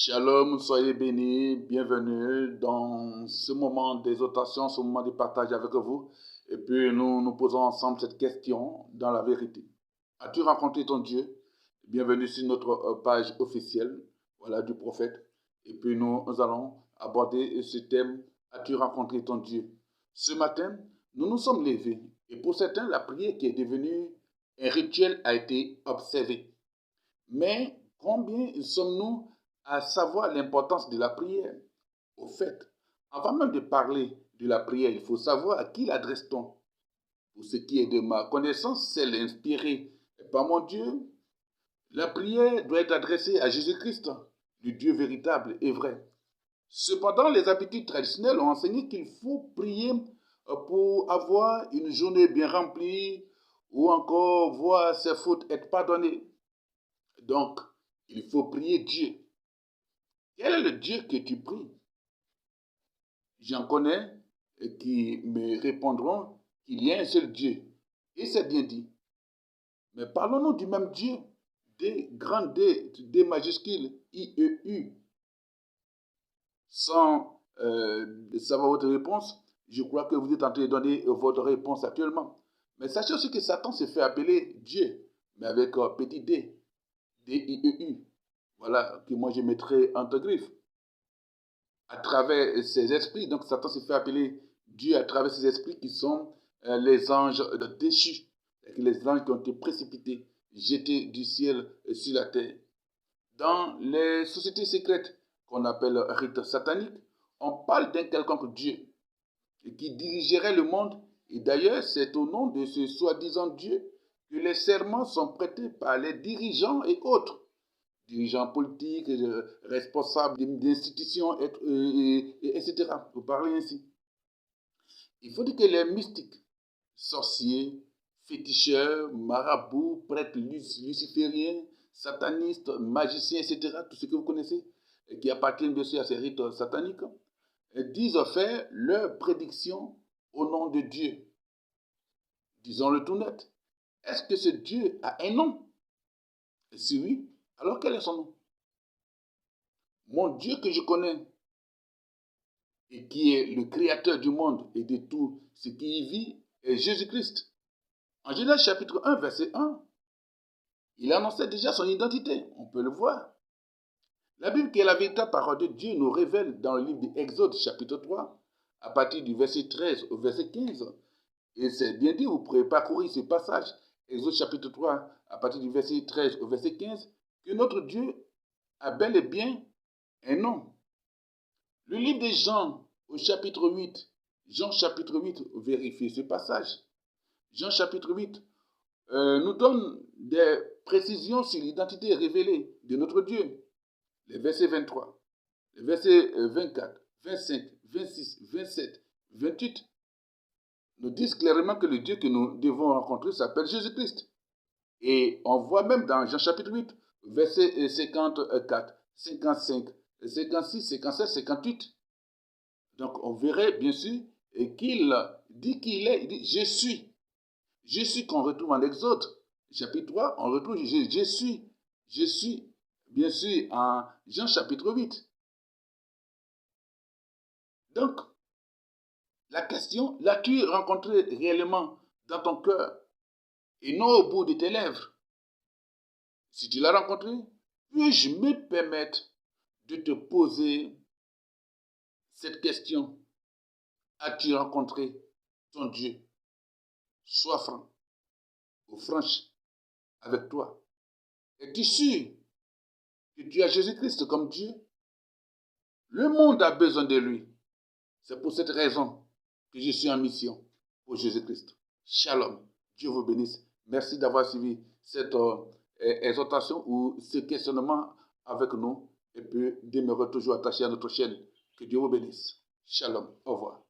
Shalom, soyez bénis, bienvenue dans ce moment d'exhortation, ce moment de partage avec vous. Et puis nous posons ensemble cette question dans la vérité. As-tu rencontré ton Dieu? Bienvenue sur notre page officielle, voilà, du prophète. Et puis nous allons aborder ce thème, as-tu rencontré ton Dieu? Ce matin, nous nous sommes levés. Et pour certains, la prière qui est devenue un rituel a été observée. Mais combien sommes-nous à savoir l'importance de la prière? Au fait, avant même de parler de la prière, il faut savoir à qui l'adresse-t-on. Pour ce qui est de ma connaissance, celle inspirée par mon Dieu, la prière doit être adressée à Jésus-Christ, le Dieu véritable et vrai. Cependant, les habitudes traditionnelles ont enseigné qu'il faut prier pour avoir une journée bien remplie ou encore voir ses fautes être pardonnées. Donc, il faut prier Dieu. Quel est le Dieu que tu pries? J'en connais qui me répondront qu'il y a un seul Dieu. Et c'est bien dit. Mais parlons-nous du même Dieu, D, grand D, D majuscule, I-E-U. Sans savoir votre réponse, je crois que vous êtes en train de donner votre réponse actuellement. Mais sachez aussi que Satan se fait appeler Dieu, mais avec petit D, D-I-E-U. Voilà, que moi je mettrai entre griffes. À travers ces esprits, donc Satan se fait appeler Dieu à travers ces esprits qui sont les anges déchus, les anges qui ont été précipités, jetés du ciel sur la terre. Dans les sociétés secrètes qu'on appelle rites sataniques, on parle d'un quelconque Dieu qui dirigerait le monde. Et d'ailleurs, c'est au nom de ce soi-disant Dieu que les serments sont prêtés par les dirigeants et autres. Dirigeants politiques, responsables d'institutions, etc. Pour parler ainsi. Il faut dire que les mystiques, sorciers, féticheurs, marabouts, prêtres lucifériens, satanistes, magiciens, etc., tout ce que vous connaissez, qui appartiennent bien sûr à ces rites sataniques, disent faire leurs prédictions au nom de Dieu. Disons-le tout net. Est-ce que ce Dieu a un nom? Et si oui, alors quel est son nom? Mon Dieu que je connais et qui est le créateur du monde et de tout ce qui y vit est Jésus-Christ. En Genèse chapitre 1, verset 1, il annonçait déjà son identité, on peut le voir. La Bible, qui est la véritable parole de Dieu, nous révèle dans le livre d'Exode chapitre 3, à partir du verset 13 au verset 15, et c'est bien dit, vous pouvez parcourir ce passage, Exode chapitre 3, à partir du verset 13 au verset 15, que notre Dieu a bel et bien un nom. Le livre de Jean, au chapitre 8, Jean chapitre 8, vérifiez ce passage. Jean chapitre 8 nous donne des précisions sur l'identité révélée de notre Dieu. Les versets 23, les versets 24, 25, 26, 27, 28 nous disent clairement que le Dieu que nous devons rencontrer s'appelle Jésus-Christ. Et on voit même dans Jean chapitre 8, versets 54, 55, 56, 57, 58. Donc on verrait bien sûr qu'il dit qu'il est, il dit je suis. Je suis qu'on retrouve en Exode, chapitre 3, on retrouve je suis, bien sûr, en Jean chapitre 8. Donc, la question, l'as-tu rencontré réellement dans ton cœur et non au bout de tes lèvres? Si tu l'as rencontré, puis-je me permettre de te poser cette question? As-tu rencontré ton Dieu? Sois franc ou franche avec toi. Es-tu sûr que tu as Jésus-Christ comme Dieu? Le monde a besoin de lui. C'est pour cette raison que je suis en mission pour Jésus-Christ. Shalom. Dieu vous bénisse. Merci d'avoir suivi cette exhortation ou ce questionnement avec nous. Et puis, demeurez toujours attachés à notre chaîne. Que Dieu vous bénisse. Shalom. Au revoir.